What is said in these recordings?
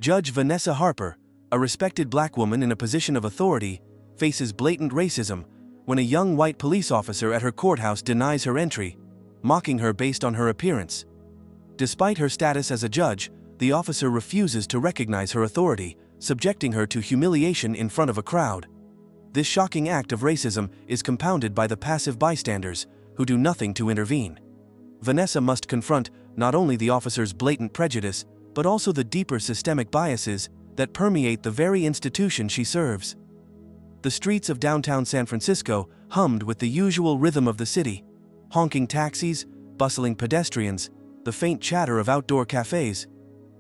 Judge Vanessa Harper, a respected black woman in a position of authority, faces blatant racism when a young white police officer at her courthouse denies her entry, mocking her based on her appearance. Despite her status as a judge, the officer refuses to recognize her authority, subjecting her to humiliation in front of a crowd. This shocking act of racism is compounded by the passive bystanders, who do nothing to intervene. Vanessa must confront not only the officer's blatant prejudice, but also the deeper systemic biases that permeate the very institution she serves. The streets of downtown San Francisco hummed with the usual rhythm of the city: honking taxis, bustling pedestrians, the faint chatter of outdoor cafes.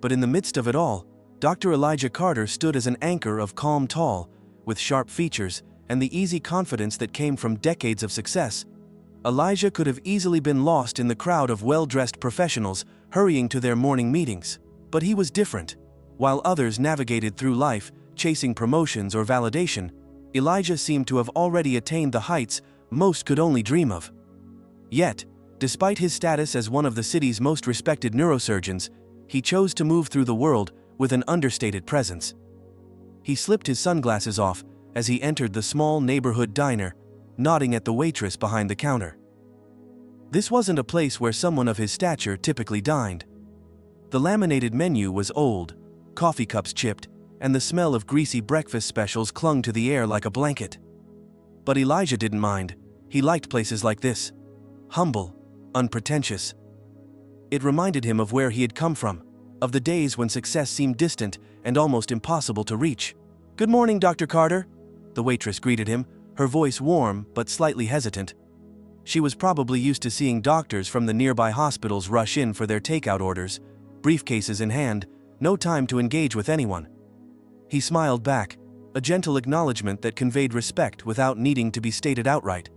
But in the midst of it all, Dr. Elijah Carter stood as an anchor of calm tall, with sharp features and the easy confidence that came from decades of success. Elijah could have easily been lost in the crowd of well-dressed professionals hurrying to their morning meetings, but he was different. While others navigated through life, chasing promotions or validation, Elijah seemed to have already attained the heights most could only dream of. Yet, despite his status as one of the city's most respected neurosurgeons, he chose to move through the world with an understated presence. He slipped his sunglasses off as he entered the small neighborhood diner, nodding at the waitress behind the counter. This wasn't a place where someone of his stature typically dined. The laminated menu was old, coffee cups chipped, and the smell of greasy breakfast specials clung to the air like a blanket. But Elijah didn't mind. He liked places like this. Humble, unpretentious. It reminded him of where he had come from, of the days when success seemed distant and almost impossible to reach. "Good morning, Dr. Carter," the waitress greeted him, her voice warm but slightly hesitant. She was probably used to seeing doctors from the nearby hospitals rush in for their takeout orders, briefcases in hand, no time to engage with anyone. He smiled back, a gentle acknowledgement that conveyed respect without needing to be stated outright.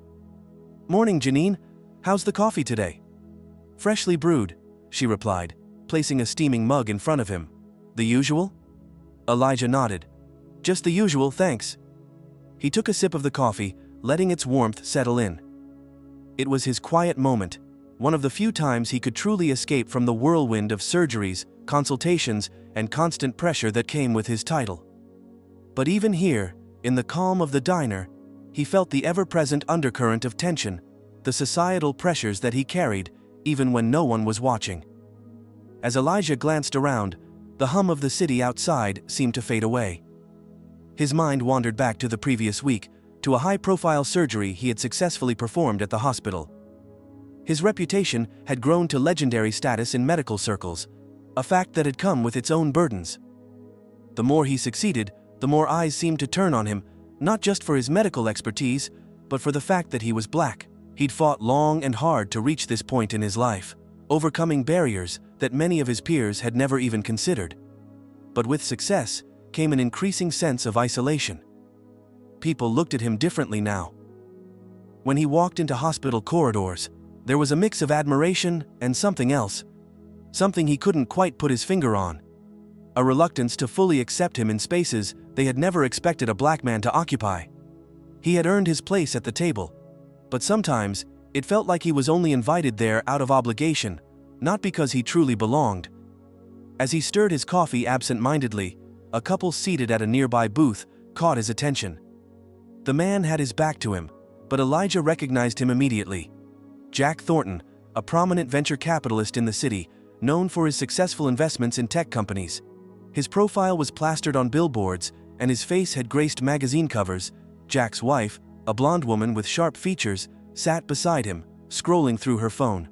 "Morning, Janine. How's the coffee today?" "Freshly brewed," she replied, placing a steaming mug in front of him. "The usual?" Elijah nodded. "Just the usual, thanks." He took a sip of the coffee, letting its warmth settle in. It was his quiet moment, one of the few times he could truly escape from the whirlwind of surgeries, consultations, and constant pressure that came with his title. But even here, in the calm of the diner, he felt the ever-present undercurrent of tension, the societal pressures that he carried, even when no one was watching. As Elijah glanced around, the hum of the city outside seemed to fade away. His mind wandered back to the previous week, to a high-profile surgery he had successfully performed at the hospital. His reputation had grown to legendary status in medical circles, a fact that had come with its own burdens. The more he succeeded, the more eyes seemed to turn on him, not just for his medical expertise, but for the fact that he was black. He'd fought long and hard to reach this point in his life, overcoming barriers that many of his peers had never even considered. But with success came an increasing sense of isolation. People looked at him differently now. When he walked into hospital corridors, there was a mix of admiration and something else, something he couldn't quite put his finger on. A reluctance to fully accept him in spaces they had never expected a black man to occupy. He had earned his place at the table, but sometimes it felt like he was only invited there out of obligation, not because he truly belonged. As he stirred his coffee absent-mindedly, a couple seated at a nearby booth caught his attention. The man had his back to him, but Elijah recognized him immediately. Jack Thornton, a prominent venture capitalist in the city, known for his successful investments in tech companies. His profile was plastered on billboards, and his face had graced magazine covers. Jack's wife, a blonde woman with sharp features, sat beside him, scrolling through her phone.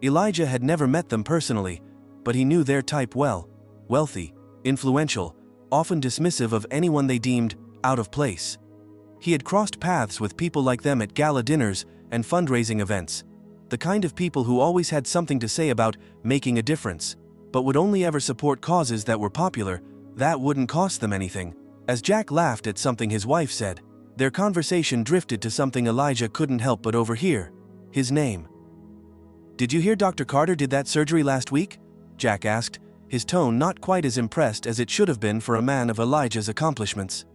Elijah had never met them personally, but he knew their type well: wealthy, influential, often dismissive of anyone they deemed out of place. He had crossed paths with people like them at gala dinners and fundraising events, the kind of people who always had something to say about making a difference, but would only ever support causes that were popular, that wouldn't cost them anything. As Jack laughed at something his wife said, their conversation drifted to something Elijah couldn't help but overhear: his name. "Did you hear Dr. Carter did that surgery last week?" Jack asked, his tone not quite as impressed as it should have been for a man of Elijah's accomplishments.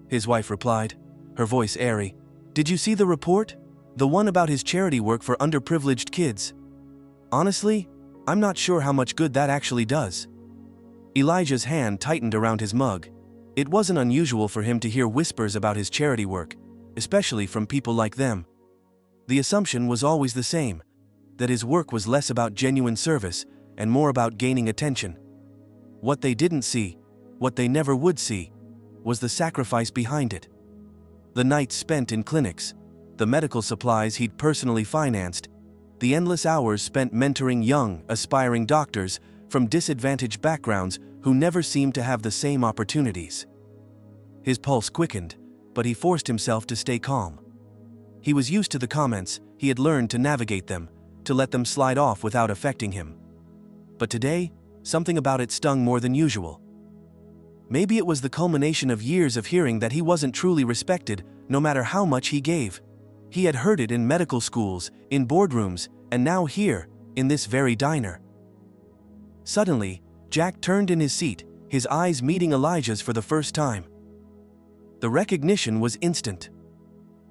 His wife replied, her voice airy. "Did you see the report? The one about his charity work for underprivileged kids?" "Honestly, I'm not sure how much good that actually does." Elijah's hand tightened around his mug. It wasn't unusual for him to hear whispers about his charity work, especially from people like them. The assumption was always the same, that his work was less about genuine service and more about gaining attention. What they didn't see, what they never would see, was the sacrifice behind it. The nights spent in clinics, the medical supplies he'd personally financed, the endless hours spent mentoring young, aspiring doctors from disadvantaged backgrounds who never seemed to have the same opportunities. His pulse quickened, but he forced himself to stay calm. He was used to the comments, he had learned to navigate them, to let them slide off without affecting him. But today, something about it stung more than usual. Maybe it was the culmination of years of hearing that he wasn't truly respected, no matter how much he gave. He had heard it in medical schools, in boardrooms, and now here, in this very diner. Suddenly, Jack turned in his seat, his eyes meeting Elijah's for the first time. The recognition was instant.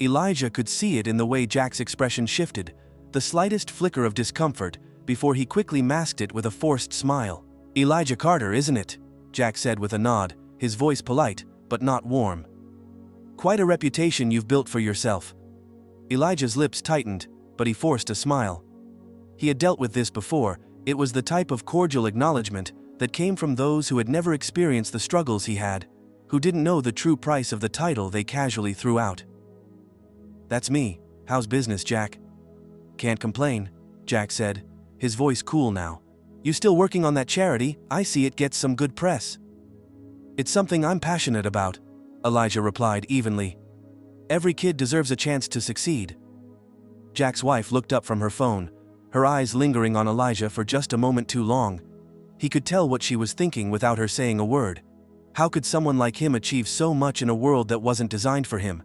Elijah could see it in the way Jack's expression shifted, the slightest flicker of discomfort, before he quickly masked it with a forced smile. "Elijah Carter, isn't it?" Jack said with a nod, his voice polite, but not warm. "Quite a reputation you've built for yourself." Elijah's lips tightened, but he forced a smile. He had dealt with this before. It was the type of cordial acknowledgement that came from those who had never experienced the struggles he had, who didn't know the true price of the title they casually threw out. "That's me. How's business, Jack?" "Can't complain," Jack said, his voice cool now. "You still working on that charity? I see it gets some good press." "It's something I'm passionate about," Elijah replied evenly. "Every kid deserves a chance to succeed." Jack's wife looked up from her phone, her eyes lingering on Elijah for just a moment too long. He could tell what she was thinking without her saying a word. How could someone like him achieve so much in a world that wasn't designed for him?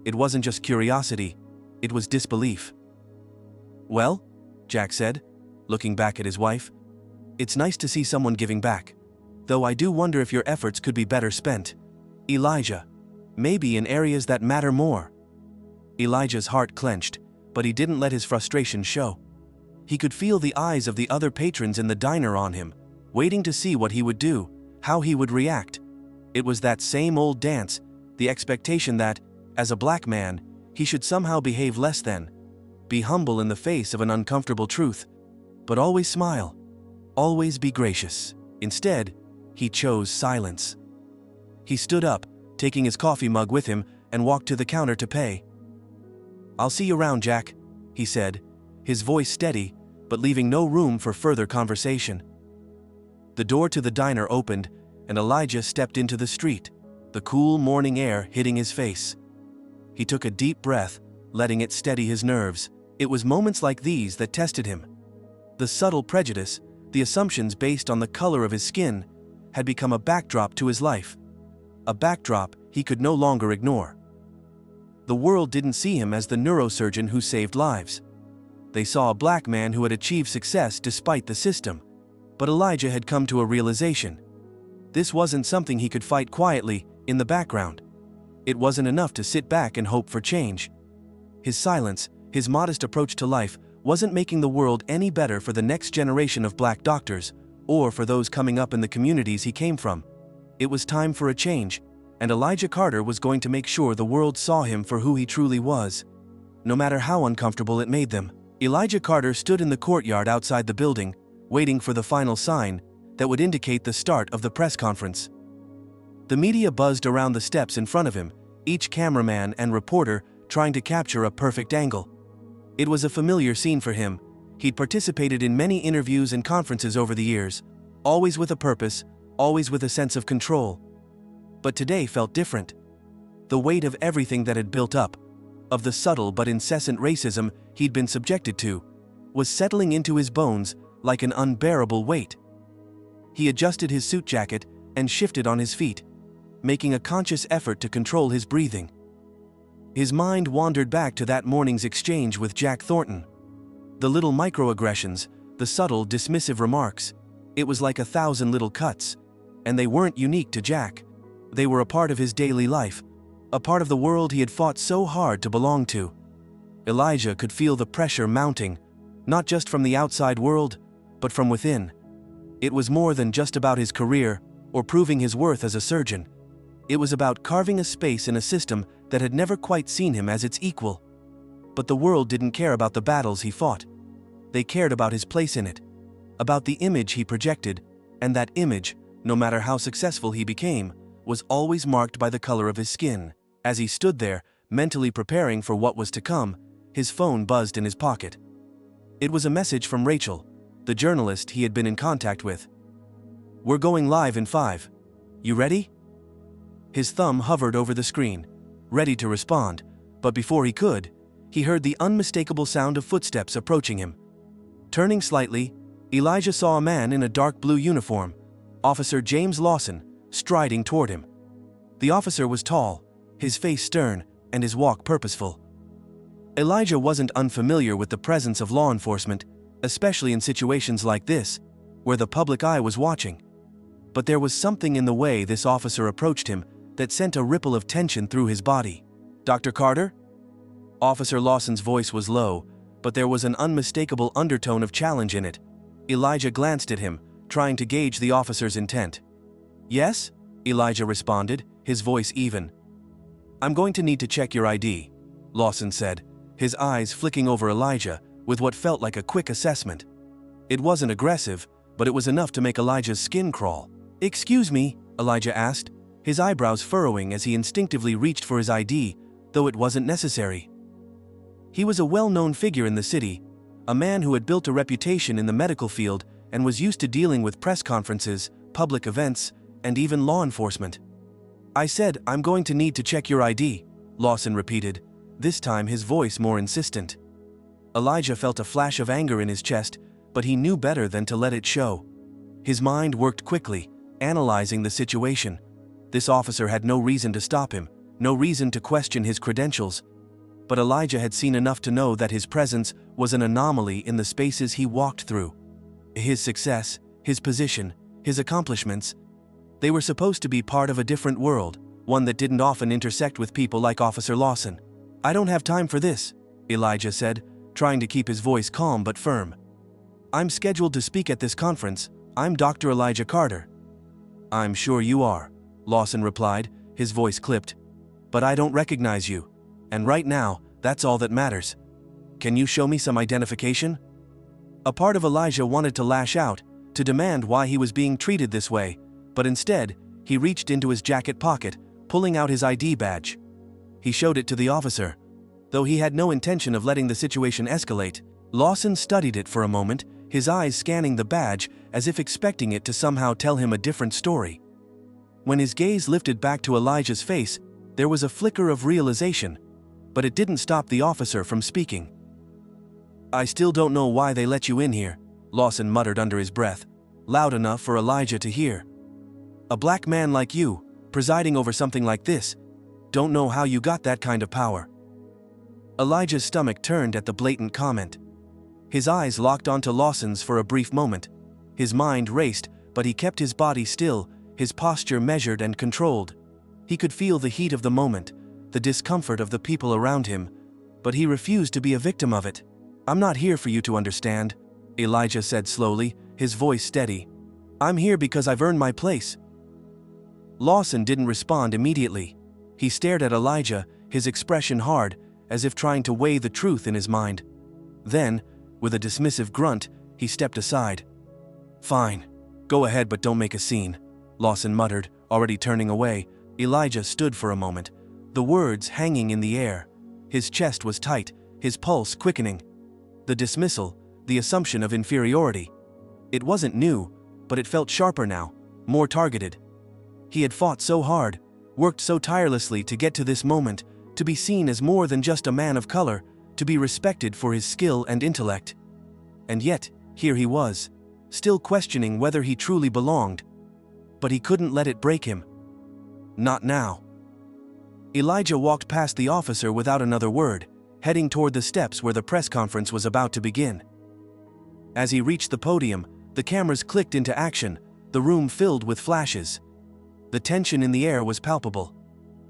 It wasn't just curiosity, it was disbelief. "Well," Jack said, looking back at his wife, "it's nice to see someone giving back. Though I do wonder if your efforts could be better spent. Elijah. Maybe in areas that matter more." Elijah's heart clenched, but he didn't let his frustration show. He could feel the eyes of the other patrons in the diner on him, waiting to see what he would do, how he would react. It was that same old dance, the expectation that, as a black man, he should somehow behave less than, be humble in the face of an uncomfortable truth, but always smile, always be gracious. Instead, he chose silence. He stood up, taking his coffee mug with him, and walked to the counter to pay. "I'll see you around, Jack," he said, his voice steady, but leaving no room for further conversation. The door to the diner opened, and Elijah stepped into the street, the cool morning air hitting his face. He took a deep breath, letting it steady his nerves. It was moments like these that tested him. The subtle prejudice, the assumptions based on the color of his skin, had become a backdrop to his life. A backdrop he could no longer ignore. The world didn't see him as the neurosurgeon who saved lives. They saw a black man who had achieved success despite the system. But Elijah had come to a realization. This wasn't something he could fight quietly, in the background. It wasn't enough to sit back and hope for change. His silence, his modest approach to life, wasn't making the world any better for the next generation of black doctors, or for those coming up in the communities he came from. It was time for a change, and Elijah Carter was going to make sure the world saw him for who he truly was, no matter how uncomfortable it made them. Elijah Carter stood in the courtyard outside the building, waiting for the final sign that would indicate the start of the press conference. The media buzzed around the steps in front of him, each cameraman and reporter trying to capture a perfect angle. It was a familiar scene for him. He'd participated in many interviews and conferences over the years, always with a purpose, always with a sense of control. But today felt different. The weight of everything that had built up, of the subtle but incessant racism he'd been subjected to, was settling into his bones like an unbearable weight. He adjusted his suit jacket and shifted on his feet, making a conscious effort to control his breathing. His mind wandered back to that morning's exchange with Jack Thornton. The little microaggressions, the subtle, dismissive remarks, it was like 1,000 little cuts, and they weren't unique to Jack. They were a part of his daily life, a part of the world he had fought so hard to belong to. Elijah could feel the pressure mounting, not just from the outside world, but from within. It was more than just about his career or proving his worth as a surgeon. It was about carving a space in a system that had never quite seen him as its equal. But the world didn't care about the battles he fought. They cared about his place in it, about the image he projected, and that image, no matter how successful he became, was always marked by the color of his skin. As he stood there, mentally preparing for what was to come, his phone buzzed in his pocket. It was a message from Rachel, the journalist he had been in contact with. "We're going live in 5. You ready?" His thumb hovered over the screen, ready to respond, but before he could, he heard the unmistakable sound of footsteps approaching him. Turning slightly, Elijah saw a man in a dark blue uniform, Officer James Lawson, striding toward him. The officer was tall, his face stern, and his walk purposeful. Elijah wasn't unfamiliar with the presence of law enforcement, especially in situations like this, where the public eye was watching. But there was something in the way this officer approached him that sent a ripple of tension through his body. "Dr. Carter?" Officer Lawson's voice was low, but there was an unmistakable undertone of challenge in it. Elijah glanced at him, trying to gauge the officer's intent. "Yes?" Elijah responded, his voice even. "I'm going to need to check your ID," Lawson said, his eyes flicking over Elijah with what felt like a quick assessment. It wasn't aggressive, but it was enough to make Elijah's skin crawl. "Excuse me?" Elijah asked, his eyebrows furrowing as he instinctively reached for his ID, though it wasn't necessary. He was a well-known figure in the city, a man who had built a reputation in the medical field and was used to dealing with press conferences, public events, and even law enforcement. "I said, I'm going to need to check your ID," Lawson repeated, this time his voice more insistent. Elijah felt a flash of anger in his chest, but he knew better than to let it show. His mind worked quickly, analyzing the situation. This officer had no reason to stop him, no reason to question his credentials. But Elijah had seen enough to know that his presence was an anomaly in the spaces he walked through. His success, his position, his accomplishments, they were supposed to be part of a different world, one that didn't often intersect with people like Officer Lawson. "I don't have time for this," Elijah said, trying to keep his voice calm but firm. "I'm scheduled to speak at this conference. I'm Dr. Elijah Carter." "I'm sure you are," Lawson replied, his voice clipped. "But I don't recognize you. And right now, that's all that matters. Can you show me some identification?" A part of Elijah wanted to lash out, to demand why he was being treated this way, but instead, he reached into his jacket pocket, pulling out his ID badge. He showed it to the officer. Though he had no intention of letting the situation escalate, Lawson studied it for a moment, his eyes scanning the badge as if expecting it to somehow tell him a different story. When his gaze lifted back to Elijah's face, there was a flicker of realization, but it didn't stop the officer from speaking. "I still don't know why they let you in here," Lawson muttered under his breath, loud enough for Elijah to hear. "A black man like you, presiding over something like this, don't know how you got that kind of power." Elijah's stomach turned at the blatant comment. His eyes locked onto Lawson's for a brief moment. His mind raced, but he kept his body still, his posture measured and controlled. He could feel the heat of the moment, the discomfort of the people around him, but he refused to be a victim of it. "I'm not here for you to understand," Elijah said slowly, his voice steady. "I'm here because I've earned my place." Lawson didn't respond immediately. He stared at Elijah, his expression hard, as if trying to weigh the truth in his mind. Then, with a dismissive grunt, he stepped aside. "Fine. Go ahead, but don't make a scene," Lawson muttered, already turning away. Elijah stood for a moment, the words hanging in the air. His chest was tight, his pulse quickening. The dismissal, the assumption of inferiority. It wasn't new, but it felt sharper now, more targeted. He had fought so hard, worked so tirelessly to get to this moment, to be seen as more than just a man of color, to be respected for his skill and intellect. And yet, here he was, still questioning whether he truly belonged. But he couldn't let it break him. Not now. Elijah walked past the officer without another word, heading toward the steps where the press conference was about to begin. As he reached the podium, the cameras clicked into action, the room filled with flashes. The tension in the air was palpable.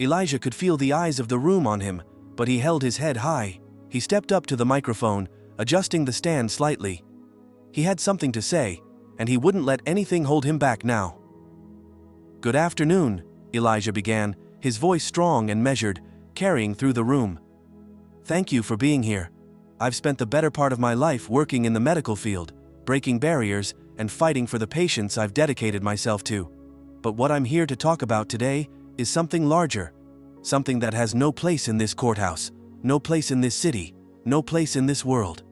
Elijah could feel the eyes of the room on him, but he held his head high. He stepped up to the microphone, adjusting the stand slightly. He had something to say, and he wouldn't let anything hold him back now. "Good afternoon," Elijah began, his voice strong and measured, carrying through the room. "Thank you for being here. I've spent the better part of my life working in the medical field, breaking barriers, and fighting for the patients I've dedicated myself to. But what I'm here to talk about today is something larger, something that has no place in this courthouse, no place in this city, no place in this world."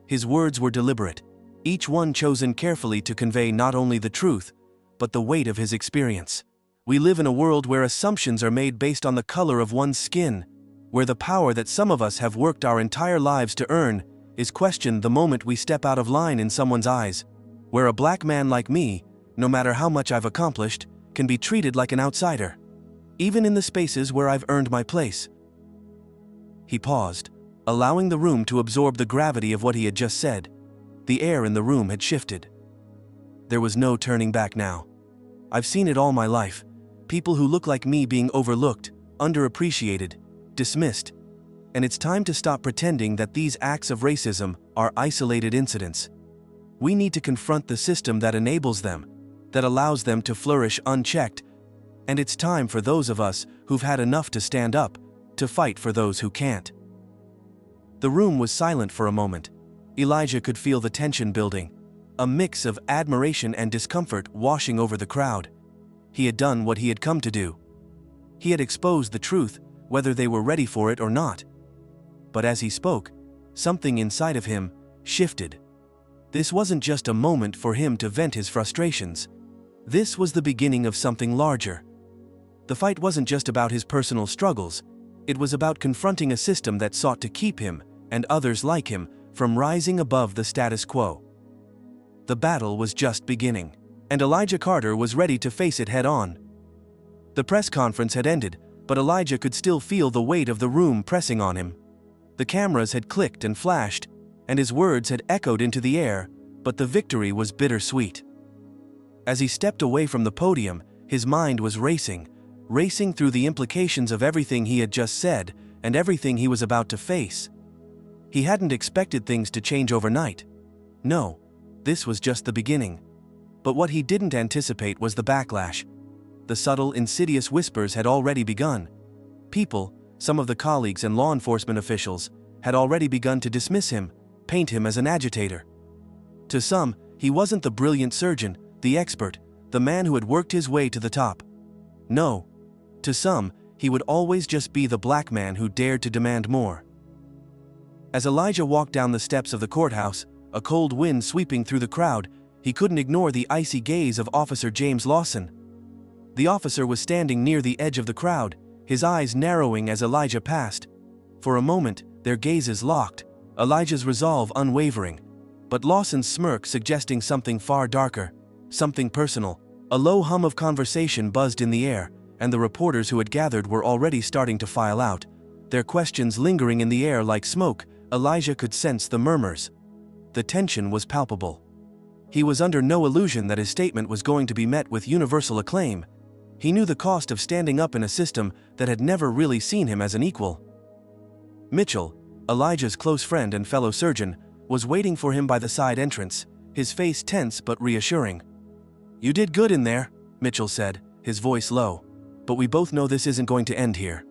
His words were deliberate, each one chosen carefully to convey not only the truth, but the weight of his experience. We live in a world where assumptions are made based on the color of one's skin, where the power that some of us have worked our entire lives to earn is questioned the moment we step out of line in someone's eyes, where a black man like me, no matter how much I've accomplished, can be treated like an outsider, even in the spaces where I've earned my place. He paused, allowing the room to absorb the gravity of what he had just said. The air in the room had shifted. There was no turning back now. I've seen it all my life. People who look like me being overlooked, underappreciated, dismissed. And it's time to stop pretending that these acts of racism are isolated incidents. We need to confront the system that enables them, that allows them to flourish unchecked. And it's time for those of us who've had enough to stand up, to fight for those who can't. The room was silent for a moment. Elijah could feel the tension building, a mix of admiration and discomfort washing over the crowd. He had done what he had come to do. He had exposed the truth, whether they were ready for it or not. But as he spoke, something inside of him shifted. This wasn't just a moment for him to vent his frustrations. This was the beginning of something larger. The fight wasn't just about his personal struggles. It was about confronting a system that sought to keep him, and others like him, from rising above the status quo. The battle was just beginning, and Elijah Carter was ready to face it head-on. The press conference had ended, but Elijah could still feel the weight of the room pressing on him. The cameras had clicked and flashed, and his words had echoed into the air, but the victory was bittersweet. As he stepped away from the podium, his mind was racing through the implications of everything he had just said and everything he was about to face. He hadn't expected things to change overnight. No, this was just the beginning. But what he didn't anticipate was the backlash. The subtle, insidious whispers had already begun. People, some of the colleagues and law enforcement officials, had already begun to dismiss him, paint him as an agitator. To some, he wasn't the brilliant surgeon, the expert, the man who had worked his way to the top. No. To some, he would always just be the black man who dared to demand more. As Elijah walked down the steps of the courthouse, a cold wind sweeping through the crowd, he couldn't ignore the icy gaze of Officer James Lawson. The officer was standing near the edge of the crowd, his eyes narrowing as Elijah passed. For a moment, their gazes locked, Elijah's resolve unwavering, but Lawson's smirk suggesting something far darker, something personal. A low hum of conversation buzzed in the air, and the reporters who had gathered were already starting to file out. Their questions lingering in the air like smoke, Elijah could sense the murmurs. The tension was palpable. He was under no illusion that his statement was going to be met with universal acclaim. He knew the cost of standing up in a system that had never really seen him as an equal. Mitchell, Elijah's close friend and fellow surgeon, was waiting for him by the side entrance, his face tense but reassuring. "You did good in there," Mitchell said, his voice low. "But we both know this isn't going to end here."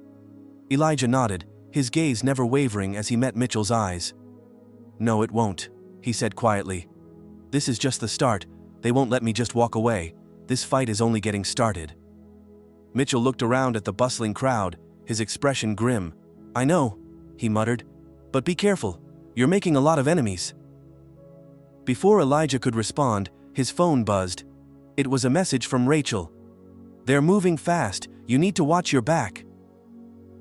Elijah nodded, his gaze never wavering as he met Mitchell's eyes. "No, it won't," he said quietly. "This is just the start. They won't let me just walk away. This fight is only getting started." Mitchell looked around at the bustling crowd, his expression grim. "I know," he muttered. "But be careful. You're making a lot of enemies." Before Elijah could respond, his phone buzzed. It was a message from Rachel. "They're moving fast. You need to watch your back."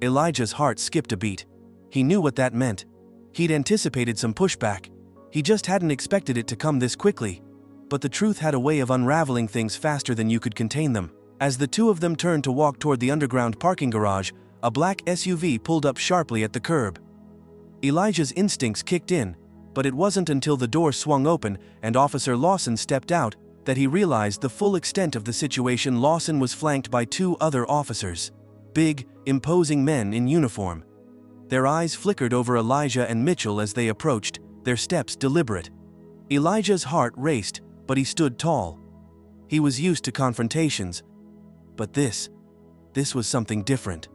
Elijah's heart skipped a beat. He knew what that meant. He'd anticipated some pushback. He just hadn't expected it to come this quickly. But the truth had a way of unraveling things faster than you could contain them. As the two of them turned to walk toward the underground parking garage, a black SUV pulled up sharply at the curb. Elijah's instincts kicked in, but it wasn't until the door swung open and Officer Lawson stepped out that he realized the full extent of the situation. Lawson was flanked by two other officers, big, imposing men in uniform. Their eyes flickered over Elijah and Mitchell as they approached, their steps deliberate. Elijah's heart raced, but he stood tall. He was used to confrontations, but this was something different.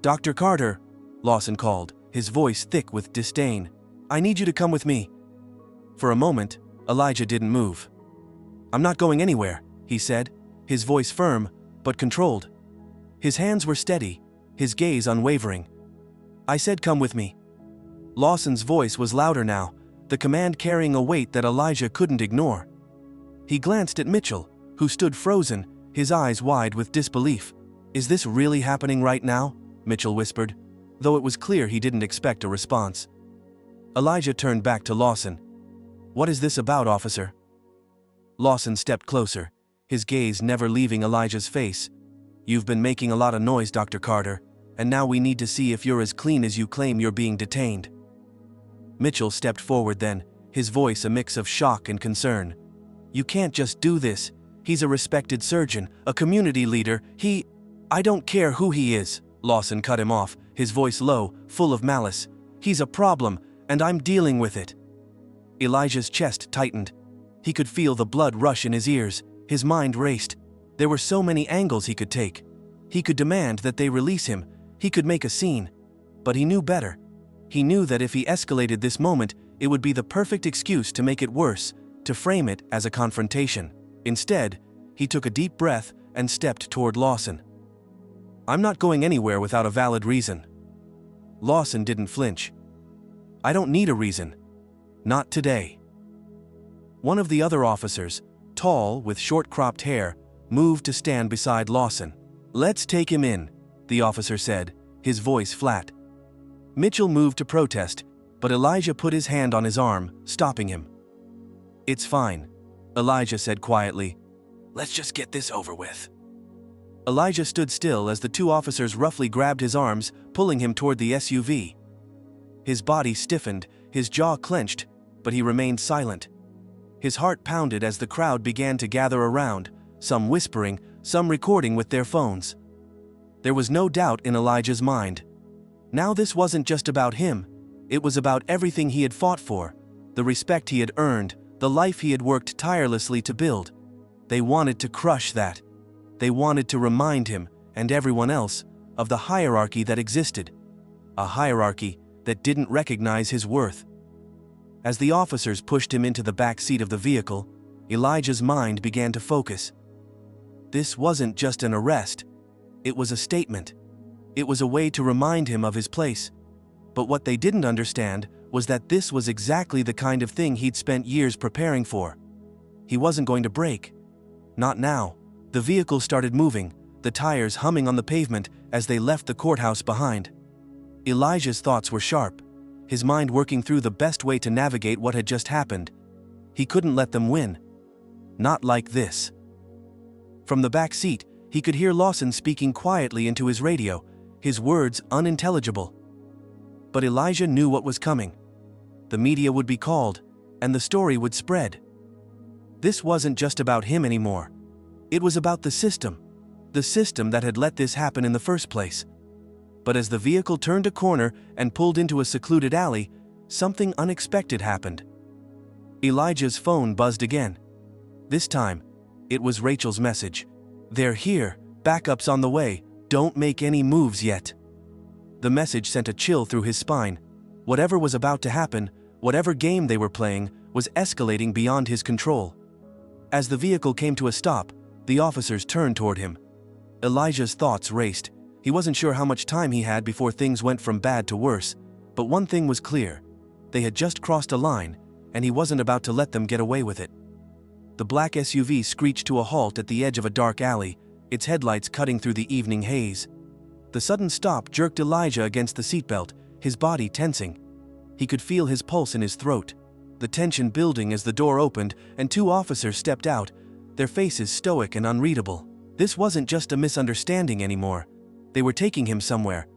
"Dr. Carter," Lawson called, his voice thick with disdain. "I need you to come with me." For a moment, Elijah didn't move. "I'm not going anywhere," he said, his voice firm, but controlled. His hands were steady, his gaze unwavering. "I said come with me." Lawson's voice was louder now, the command carrying a weight that Elijah couldn't ignore. He glanced at Mitchell, who stood frozen, his eyes wide with disbelief. "Is this really happening right now?" Mitchell whispered, though it was clear he didn't expect a response. Elijah turned back to Lawson. "What is this about, officer?" Lawson stepped closer, his gaze never leaving Elijah's face. "You've been making a lot of noise, Dr. Carter, and now we need to see if you're as clean as you claim you're being detained." Mitchell stepped forward then, his voice a mix of shock and concern. "You can't just do this. He's a respected surgeon, a community leader. I don't care who he is," Lawson cut him off, his voice low, full of malice. "He's a problem, and I'm dealing with it." Elijah's chest tightened. He could feel the blood rush in his ears, his mind raced. There were so many angles he could take. He could demand that they release him, he could make a scene. But he knew better. He knew that if he escalated this moment, it would be the perfect excuse to make it worse, to frame it as a confrontation. Instead, he took a deep breath and stepped toward Lawson. "I'm not going anywhere without a valid reason." Lawson didn't flinch. "I don't need a reason. Not today." One of the other officers, tall with short-cropped hair, moved to stand beside Lawson. "Let's take him in," the officer said, his voice flat. Mitchell moved to protest, but Elijah put his hand on his arm, stopping him. "It's fine," Elijah said quietly. "Let's just get this over with." Elijah stood still as the two officers roughly grabbed his arms, pulling him toward the SUV. His body stiffened, his jaw clenched, but he remained silent. His heart pounded as the crowd began to gather around, some whispering, some recording with their phones. There was no doubt in Elijah's mind. Now this wasn't just about him, it was about everything he had fought for, the respect he had earned, the life he had worked tirelessly to build. They wanted to crush that. They wanted to remind him, and everyone else, of the hierarchy that existed. A hierarchy that didn't recognize his worth. As the officers pushed him into the back seat of the vehicle, Elijah's mind began to focus. This wasn't just an arrest. It was a statement. It was a way to remind him of his place. But what they didn't understand was that this was exactly the kind of thing he'd spent years preparing for. He wasn't going to break. Not now. The vehicle started moving, the tires humming on the pavement as they left the courthouse behind. Elijah's thoughts were sharp, his mind working through the best way to navigate what had just happened. He couldn't let them win. Not like this. From the back seat, he could hear Lawson speaking quietly into his radio, his words unintelligible. But Elijah knew what was coming. The media would be called, and the story would spread. This wasn't just about him anymore. It was about the system that had let this happen in the first place. But as the vehicle turned a corner and pulled into a secluded alley, something unexpected happened. Elijah's phone buzzed again. This time, it was Rachel's message. "They're here, backup's on the way, don't make any moves yet." The message sent a chill through his spine. Whatever was about to happen, whatever game they were playing, was escalating beyond his control. As the vehicle came to a stop, the officers turned toward him. Elijah's thoughts raced. He wasn't sure how much time he had before things went from bad to worse, but one thing was clear. They had just crossed a line, and he wasn't about to let them get away with it. The black SUV screeched to a halt at the edge of a dark alley, its headlights cutting through the evening haze. The sudden stop jerked Elijah against the seatbelt, his body tensing. He could feel his pulse in his throat, the tension building as the door opened and two officers stepped out, their faces stoic and unreadable. This wasn't just a misunderstanding anymore. They were taking him somewhere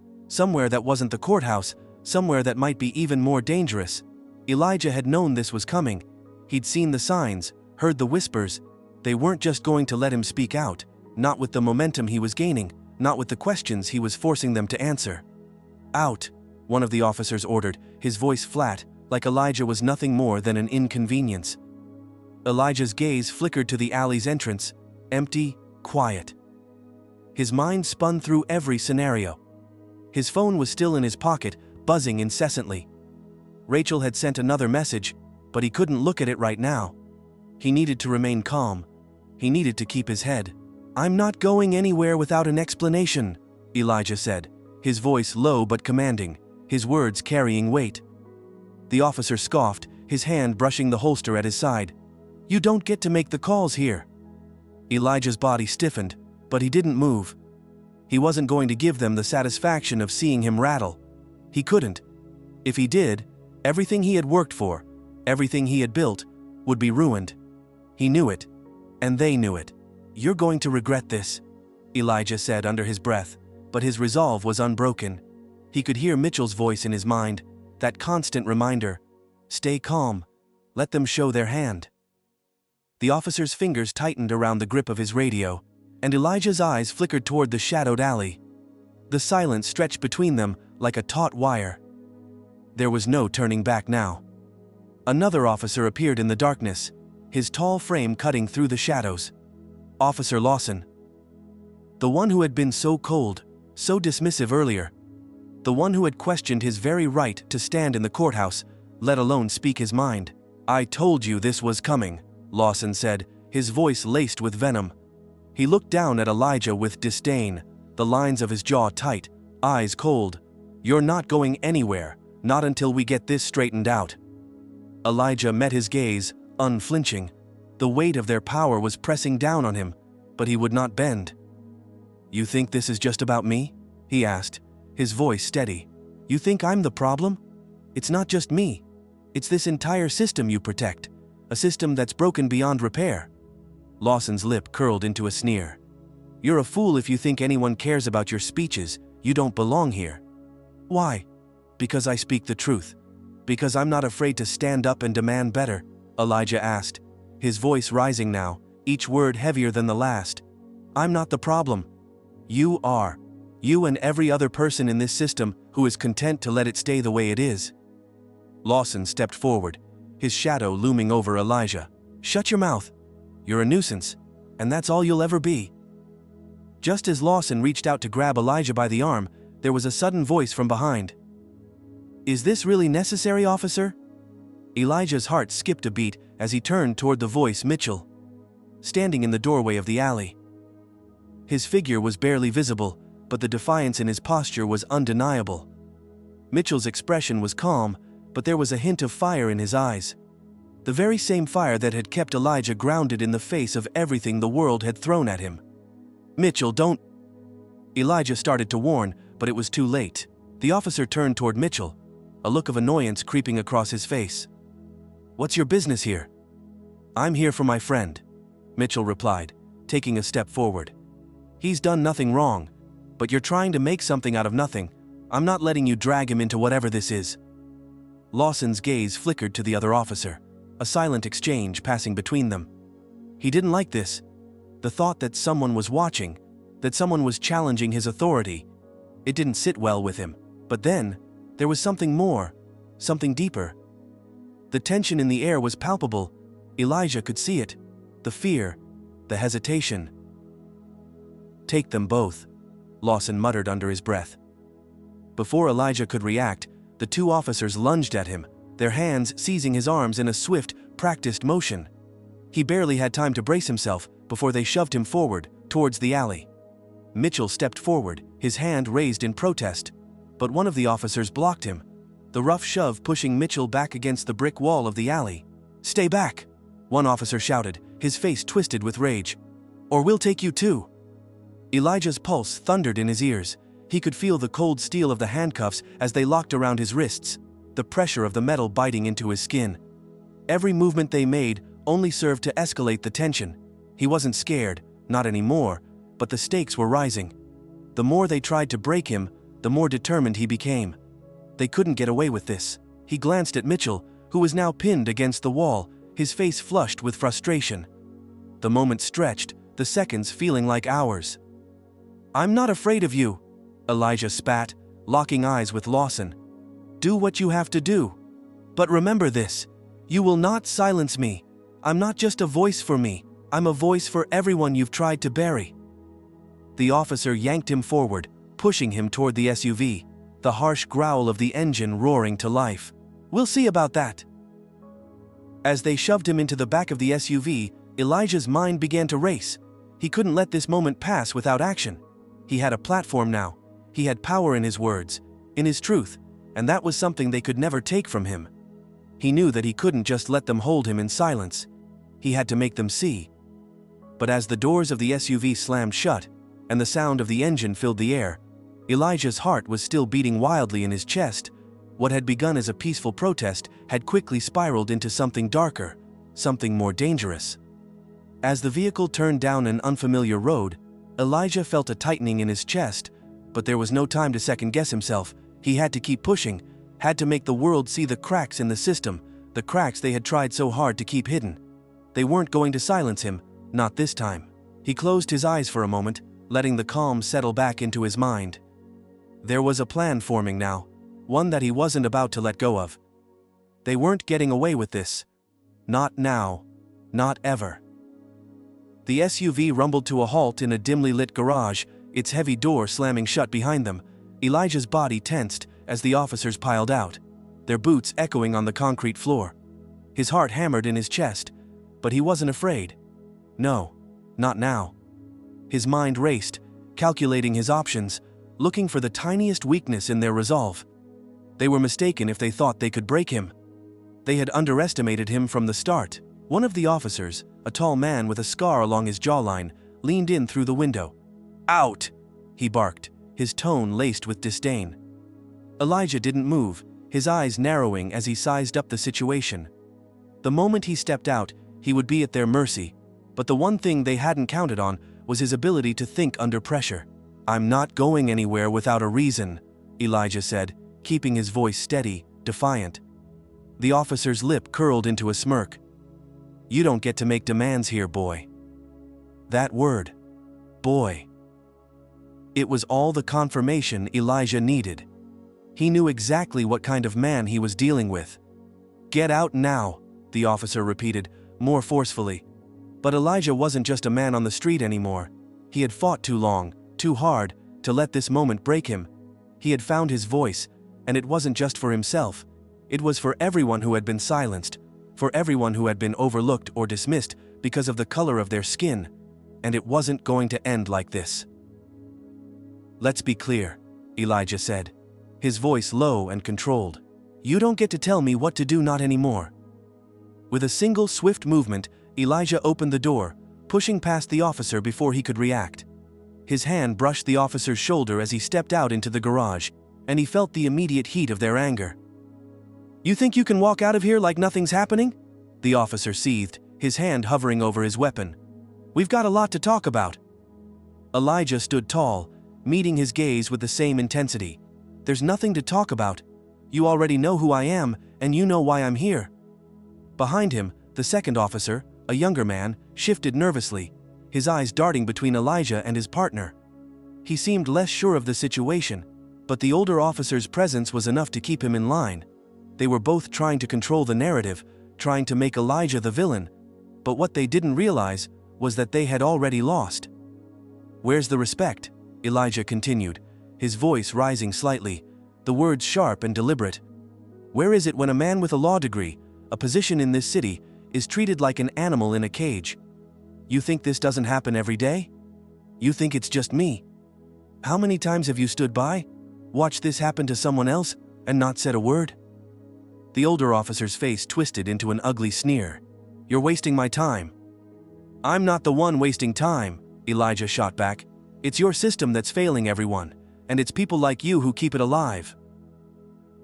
that wasn't the courthouse, somewhere that might be even more dangerous. Elijah had known this was coming. He'd seen the signs, heard the whispers. They weren't just going to let him speak out, not with the momentum he was gaining, not with the questions he was forcing them to answer. "Out," one of the officers ordered, his voice flat, like Elijah was nothing more than an inconvenience. Elijah's gaze flickered to the alley's entrance, empty, quiet. His mind spun through every scenario. His phone was still in his pocket, buzzing incessantly. Rachel had sent another message, but he couldn't look at it right now. He needed to remain calm. He needed to keep his head. "I'm not going anywhere without an explanation," Elijah said, his voice low but commanding, his words carrying weight. The officer scoffed, his hand brushing the holster at his side. "You don't get to make the calls here." Elijah's body stiffened, but he didn't move. He wasn't going to give them the satisfaction of seeing him rattle. He couldn't. If he did, everything he had worked for, everything he had built, would be ruined. He knew it, and they knew it. "You're going to regret this," Elijah said under his breath, but his resolve was unbroken. He could hear Mitchell's voice in his mind, that constant reminder, "Stay calm, let them show their hand." The officer's fingers tightened around the grip of his radio, and Elijah's eyes flickered toward the shadowed alley. The silence stretched between them like a taut wire. There was no turning back now. Another officer appeared in the darkness, his tall frame cutting through the shadows. Officer Lawson. The one who had been so cold, so dismissive earlier. The one who had questioned his very right to stand in the courthouse, let alone speak his mind. "I told you this was coming," Lawson said, his voice laced with venom. He looked down at Elijah with disdain, the lines of his jaw tight, eyes cold. "You're not going anywhere, not until we get this straightened out." Elijah met his gaze, unflinching. The weight of their power was pressing down on him, but he would not bend. "You think this is just about me?" he asked, his voice steady. "You think I'm the problem? It's not just me. It's this entire system you protect, a system that's broken beyond repair." Lawson's lip curled into a sneer. "You're a fool if you think anyone cares about your speeches. You don't belong here." "Why?" "Because I speak the truth. Because I'm not afraid to stand up and demand better," Elijah asked, his voice rising now, each word heavier than the last. "I'm not the problem. You are. You and every other person in this system who is content to let it stay the way it is." Lawson stepped forward, his shadow looming over Elijah. "Shut your mouth. You're a nuisance, and that's all you'll ever be." Just as Lawson reached out to grab Elijah by the arm, there was a sudden voice from behind. "Is this really necessary, officer?" Elijah's heart skipped a beat as he turned toward the voice Mitchell, standing in the doorway of the alley. His figure was barely visible, but the defiance in his posture was undeniable. Mitchell's expression was calm, but there was a hint of fire in his eyes. The very same fire that had kept Elijah grounded in the face of everything the world had thrown at him. "Mitchell, don't—" Elijah started to warn, but it was too late. The officer turned toward Mitchell, a look of annoyance creeping across his face. "What's your business here?" "I'm here for my friend," Mitchell replied, taking a step forward. "He's done nothing wrong, but you're trying to make something out of nothing. I'm not letting you drag him into whatever this is." Lawson's gaze flickered to the other officer, a silent exchange passing between them. He didn't like this. The thought that someone was watching, that someone was challenging his authority, it didn't sit well with him. But then, there was something more, something deeper. The tension in the air was palpable. Elijah could see it. The fear, the hesitation. "Take them both," Lawson muttered under his breath. Before Elijah could react, the two officers lunged at him, their hands seizing his arms in a swift, practiced motion. He barely had time to brace himself before they shoved him forward, towards the alley. Mitchell stepped forward, his hand raised in protest, but one of the officers blocked him, the rough shove pushing Mitchell back against the brick wall of the alley. "Stay back," one officer shouted, his face twisted with rage. "Or we'll take you too." Elijah's pulse thundered in his ears. He could feel the cold steel of the handcuffs as they locked around his wrists, the pressure of the metal biting into his skin. Every movement they made only served to escalate the tension. He wasn't scared, not anymore, but the stakes were rising. The more they tried to break him, the more determined he became. They couldn't get away with this. He glanced at Mitchell, who was now pinned against the wall, his face flushed with frustration. The moment stretched, the seconds feeling like hours. "I'm not afraid of you," Elijah spat, locking eyes with Lawson. "Do what you have to do. But remember this, you will not silence me. I'm not just a voice for me, I'm a voice for everyone you've tried to bury." The officer yanked him forward, pushing him toward the SUV, the harsh growl of the engine roaring to life. "We'll see about that." As they shoved him into the back of the SUV, Elijah's mind began to race. He couldn't let this moment pass without action. He had a platform now. He had power in his words, in his truth, and that was something they could never take from him. He knew that he couldn't just let them hold him in silence. He had to make them see. But as the doors of the SUV slammed shut, and the sound of the engine filled the air, Elijah's heart was still beating wildly in his chest. What had begun as a peaceful protest had quickly spiraled into something darker, something more dangerous. As the vehicle turned down an unfamiliar road, Elijah felt a tightening in his chest, but there was no time to second-guess himself. He had to keep pushing, had to make the world see the cracks in the system, the cracks they had tried so hard to keep hidden. They weren't going to silence him, not this time. He closed his eyes for a moment, letting the calm settle back into his mind. There was a plan forming now, one that he wasn't about to let go of. They weren't getting away with this. Not now. Not ever. The SUV rumbled to a halt in a dimly lit garage, its heavy door slamming shut behind them. Elijah's body tensed as the officers piled out, their boots echoing on the concrete floor. His heart hammered in his chest, but he wasn't afraid. No, not now. His mind raced, calculating his options, looking for the tiniest weakness in their resolve. They were mistaken if they thought they could break him. They had underestimated him from the start. One of the officers, a tall man with a scar along his jawline, leaned in through the window. "Out!" he barked, his tone laced with disdain. Elijah didn't move, his eyes narrowing as he sized up the situation. The moment he stepped out, he would be at their mercy, but the one thing they hadn't counted on was his ability to think under pressure. "I'm not going anywhere without a reason," Elijah said, keeping his voice steady, defiant. The officer's lip curled into a smirk. "You don't get to make demands here, boy." That word, boy. It was all the confirmation Elijah needed. He knew exactly what kind of man he was dealing with. "Get out now," the officer repeated, more forcefully. But Elijah wasn't just a man on the street anymore. He had fought too long, too hard, to let this moment break him. He had found his voice, and it wasn't just for himself. It was for everyone who had been silenced, for everyone who had been overlooked or dismissed because of the color of their skin, and it wasn't going to end like this. "Let's be clear," Elijah said, his voice low and controlled. "You don't get to tell me what to do, not anymore." With a single swift movement, Elijah opened the door, pushing past the officer before he could react. His hand brushed the officer's shoulder as he stepped out into the garage, and he felt the immediate heat of their anger. "You think you can walk out of here like nothing's happening?" the officer seethed, his hand hovering over his weapon. "We've got a lot to talk about." Elijah stood tall, meeting his gaze with the same intensity. "There's nothing to talk about. You already know who I am, and you know why I'm here." Behind him, the second officer, a younger man, shifted nervously, his eyes darting between Elijah and his partner. He seemed less sure of the situation, but the older officer's presence was enough to keep him in line. They were both trying to control the narrative, trying to make Elijah the villain, but what they didn't realize was that they had already lost. "Where's the respect?" Elijah continued, his voice rising slightly, the words sharp and deliberate. "Where is it when a man with a law degree, a position in this city, is treated like an animal in a cage? You think this doesn't happen every day? You think it's just me? How many times have you stood by, watched this happen to someone else, and not said a word?" The older officer's face twisted into an ugly sneer. "You're wasting my time." "I'm not the one wasting time," Elijah shot back. "It's your system that's failing everyone, and it's people like you who keep it alive."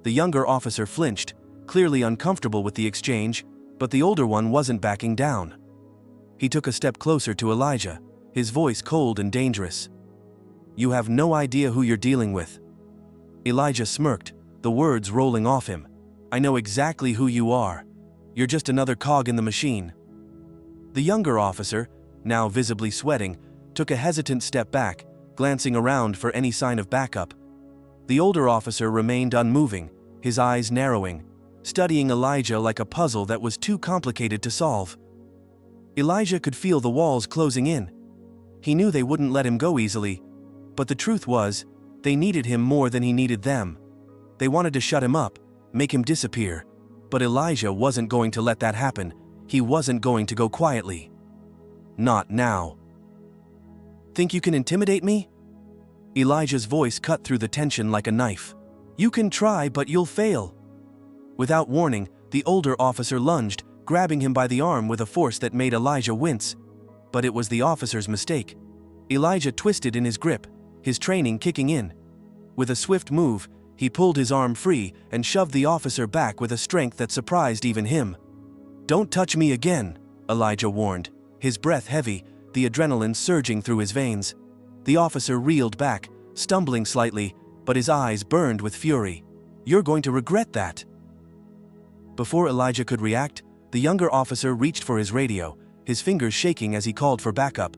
The younger officer flinched, clearly uncomfortable with the exchange, but the older one wasn't backing down. He took a step closer to Elijah, his voice cold and dangerous. "You have no idea who you're dealing with." Elijah smirked, the words rolling off him. "I know exactly who you are. You're just another cog in the machine." The younger officer, now visibly sweating, took a hesitant step back, glancing around for any sign of backup. The older officer remained unmoving, his eyes narrowing, studying Elijah like a puzzle that was too complicated to solve. Elijah could feel the walls closing in. He knew they wouldn't let him go easily, but the truth was, they needed him more than he needed them. They wanted to shut him up, make him disappear, but Elijah wasn't going to let that happen. He wasn't going to go quietly. Not now. Think you can intimidate me? Elijah's voice cut through the tension like a knife. You can try, but you'll fail. Without warning, the older officer lunged, grabbing him by the arm with a force that made Elijah wince. But it was the officer's mistake. Elijah twisted in his grip, his training kicking in. With a swift move, he pulled his arm free and shoved the officer back with a strength that surprised even him. Don't touch me again, Elijah warned, his breath heavy, the adrenaline surging through his veins. The officer reeled back, stumbling slightly, but his eyes burned with fury. You're going to regret that. Before Elijah could react, the younger officer reached for his radio, his fingers shaking as he called for backup.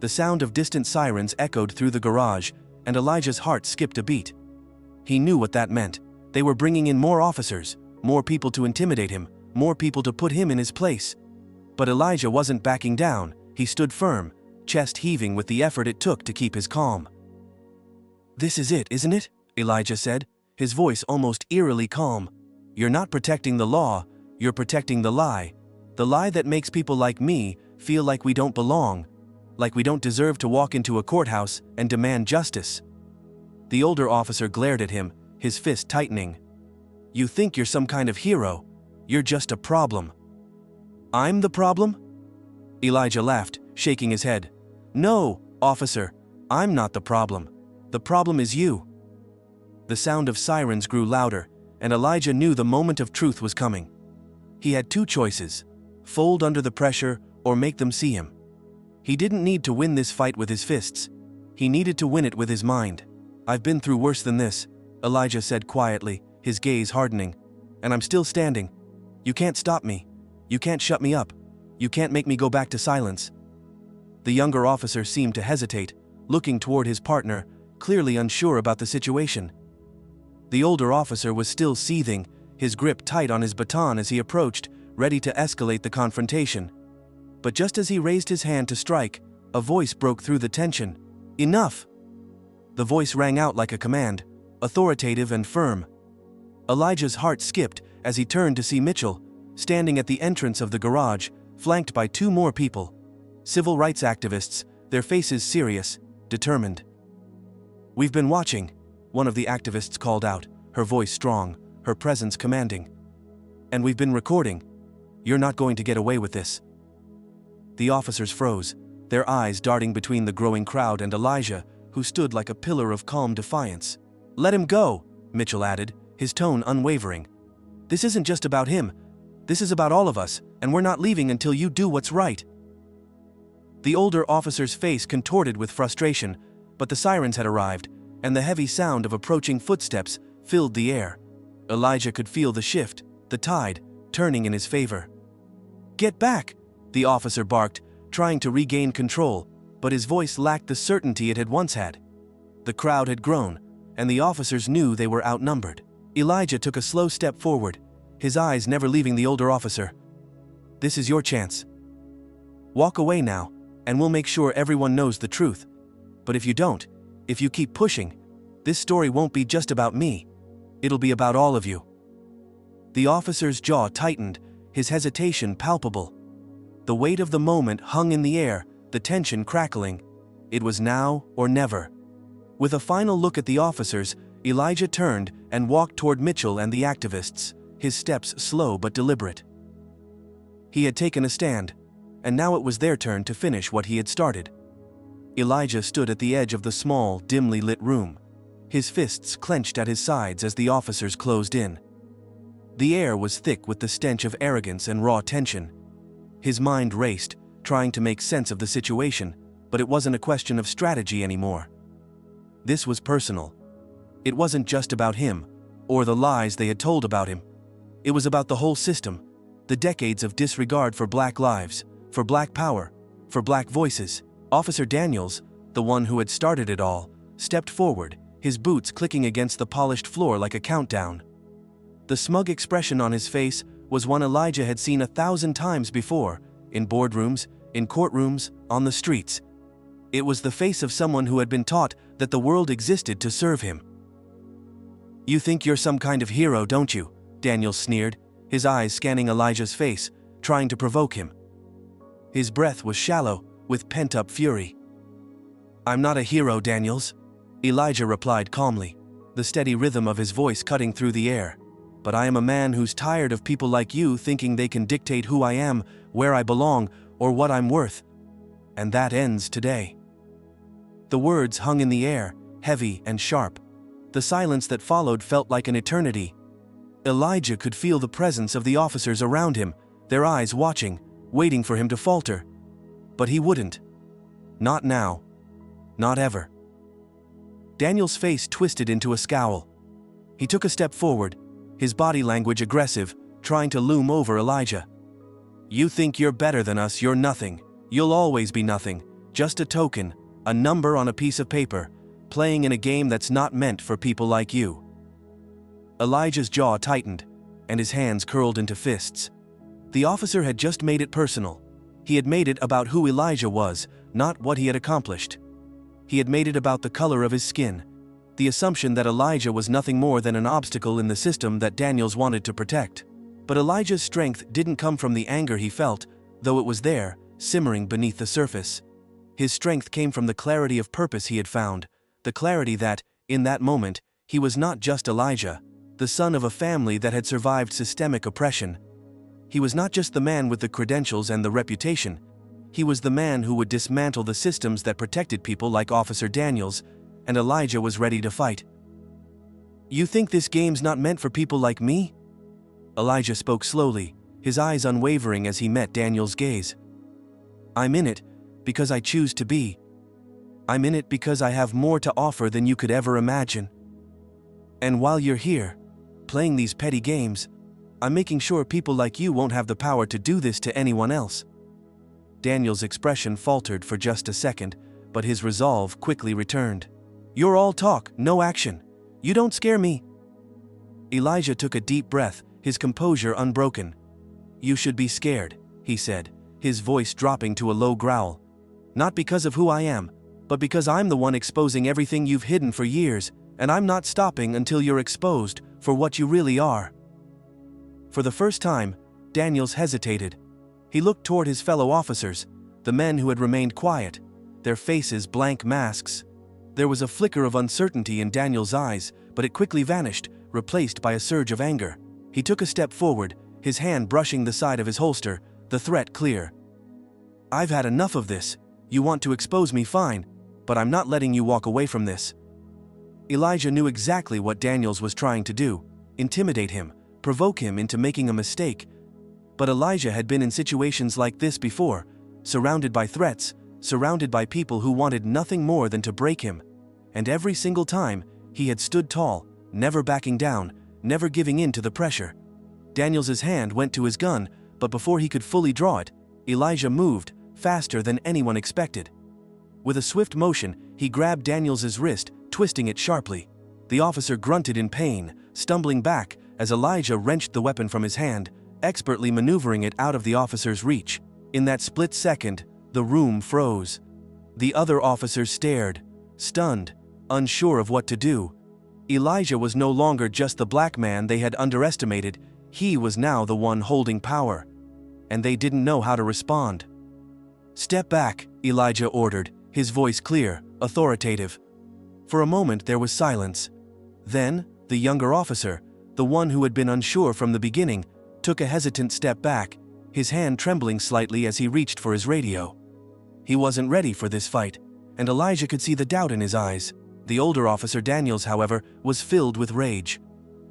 The sound of distant sirens echoed through the garage, and Elijah's heart skipped a beat. He knew what that meant. They were bringing in more officers, more people to intimidate him, more people to put him in his place. But Elijah wasn't backing down. He stood firm, chest heaving with the effort it took to keep his calm. This is it, isn't it? Elijah said, his voice almost eerily calm. You're not protecting the law, you're protecting the lie that makes people like me feel like we don't belong, like we don't deserve to walk into a courthouse and demand justice. The older officer glared at him, his fist tightening. You think you're some kind of hero. You're just a problem. I'm the problem? Elijah laughed, shaking his head. No, officer, I'm not the problem. The problem is you. The sound of sirens grew louder, and Elijah knew the moment of truth was coming. He had two choices: fold under the pressure or make them see him. He didn't need to win this fight with his fists. He needed to win it with his mind. I've been through worse than this, Elijah said quietly, his gaze hardening. And I'm still standing. You can't stop me. You can't shut me up. You can't make me go back to silence. The younger officer seemed to hesitate, looking toward his partner, clearly unsure about the situation. The older officer was still seething, his grip tight on his baton as he approached, ready to escalate the confrontation. But just as he raised his hand to strike, a voice broke through the tension. Enough! The voice rang out like a command, authoritative and firm. Elijah's heart skipped as he turned to see Mitchell, standing at the entrance of the garage, flanked by two more people. Civil rights activists, their faces serious, determined. We've been watching, one of the activists called out, her voice strong, her presence commanding. And we've been recording. You're not going to get away with this. The officers froze, their eyes darting between the growing crowd and Elijah, who stood like a pillar of calm defiance. Let him go, Mitchell added, his tone unwavering. This isn't just about him. This is about all of us, and we're not leaving until you do what's right. The older officer's face contorted with frustration, but the sirens had arrived, and the heavy sound of approaching footsteps filled the air. Elijah could feel the shift, the tide, turning in his favor. Get back, the officer barked, trying to regain control, but his voice lacked the certainty it had once had. The crowd had grown, and the officers knew they were outnumbered. Elijah took a slow step forward, his eyes never leaving the older officer. This is your chance. Walk away now, and we'll make sure everyone knows the truth. But if you don't, if you keep pushing, this story won't be just about me. It'll be about all of you. The officer's jaw tightened, his hesitation palpable. The weight of the moment hung in the air, the tension crackling. It was now or never. With a final look at the officers, Elijah turned and walked toward Mitchell and the activists, his steps slow but deliberate. He had taken a stand, and now it was their turn to finish what he had started. Elijah stood at the edge of the small, dimly lit room, his fists clenched at his sides as the officers closed in. The air was thick with the stench of arrogance and raw tension. His mind raced, trying to make sense of the situation, but it wasn't a question of strategy anymore. This was personal. It wasn't just about him, or the lies they had told about him. It was about the whole system, the decades of disregard for black lives, for black power, for black voices. Officer Daniels, the one who had started it all, stepped forward, his boots clicking against the polished floor like a countdown. The smug expression on his face was one Elijah had seen 1,000 times before, in boardrooms, in courtrooms, on the streets. It was the face of someone who had been taught that the world existed to serve him. "You think you're some kind of hero, don't you?" Daniels sneered, his eyes scanning Elijah's face, trying to provoke him. His breath was shallow, with pent-up fury. "I'm not a hero, Daniels," Elijah replied calmly, the steady rhythm of his voice cutting through the air. "But I am a man who's tired of people like you thinking they can dictate who I am, where I belong, or what I'm worth. And that ends today." The words hung in the air, heavy and sharp. The silence that followed felt like an eternity. Elijah could feel the presence of the officers around him, their eyes watching, waiting for him to falter. But he wouldn't. Not now. Not ever. Daniel's face twisted into a scowl. He took a step forward, his body language aggressive, trying to loom over Elijah. "You think you're better than us, you're nothing. You'll always be nothing, just a token, a number on a piece of paper, playing in a game that's not meant for people like you." Elijah's jaw tightened, and his hands curled into fists. The officer had just made it personal. He had made it about who Elijah was, not what he had accomplished. He had made it about the color of his skin, the assumption that Elijah was nothing more than an obstacle in the system that Daniels wanted to protect. But Elijah's strength didn't come from the anger he felt, though it was there, simmering beneath the surface. His strength came from the clarity of purpose he had found, the clarity that, in that moment, he was not just Elijah, the son of a family that had survived systemic oppression. He was not just the man with the credentials and the reputation. He was the man who would dismantle the systems that protected people like Officer Daniels, and Elijah was ready to fight. "You think this game's not meant for people like me?" Elijah spoke slowly, his eyes unwavering as he met Daniel's gaze. "I'm in it because I choose to be. I'm in it because I have more to offer than you could ever imagine. And while you're here, playing these petty games, I'm making sure people like you won't have the power to do this to anyone else." Daniel's expression faltered for just a second, but his resolve quickly returned. "You're all talk, no action. You don't scare me." Elijah took a deep breath, his composure unbroken. "You should be scared," he said, his voice dropping to a low growl. "Not because of who I am, but because I'm the one exposing everything you've hidden for years, and I'm not stopping until you're exposed for what you really are." For the first time, Daniels hesitated. He looked toward his fellow officers, the men who had remained quiet, their faces blank masks. There was a flicker of uncertainty in Daniel's eyes, but it quickly vanished, replaced by a surge of anger. He took a step forward, his hand brushing the side of his holster, the threat clear. "I've had enough of this. You want to expose me, fine, but I'm not letting you walk away from this." Elijah knew exactly what Daniels was trying to do: intimidate him, provoke him into making a mistake. But Elijah had been in situations like this before, surrounded by threats, surrounded by people who wanted nothing more than to break him. And every single time, he had stood tall, never backing down, never giving in to the pressure. Daniels's hand went to his gun, but before he could fully draw it, Elijah moved, faster than anyone expected. With a swift motion, he grabbed Daniels's wrist, twisting it sharply. The officer grunted in pain, stumbling back as Elijah wrenched the weapon from his hand, expertly maneuvering it out of the officer's reach. In that split second, the room froze. The other officers stared, stunned, unsure of what to do. Elijah was no longer just the black man they had underestimated, he was now the one holding power. And they didn't know how to respond. "Step back," Elijah ordered, his voice clear, authoritative. For a moment there was silence. Then, the younger officer, the one who had been unsure from the beginning, took a hesitant step back, his hand trembling slightly as he reached for his radio. He wasn't ready for this fight, and Elijah could see the doubt in his eyes. The older officer Daniels, however, was filled with rage.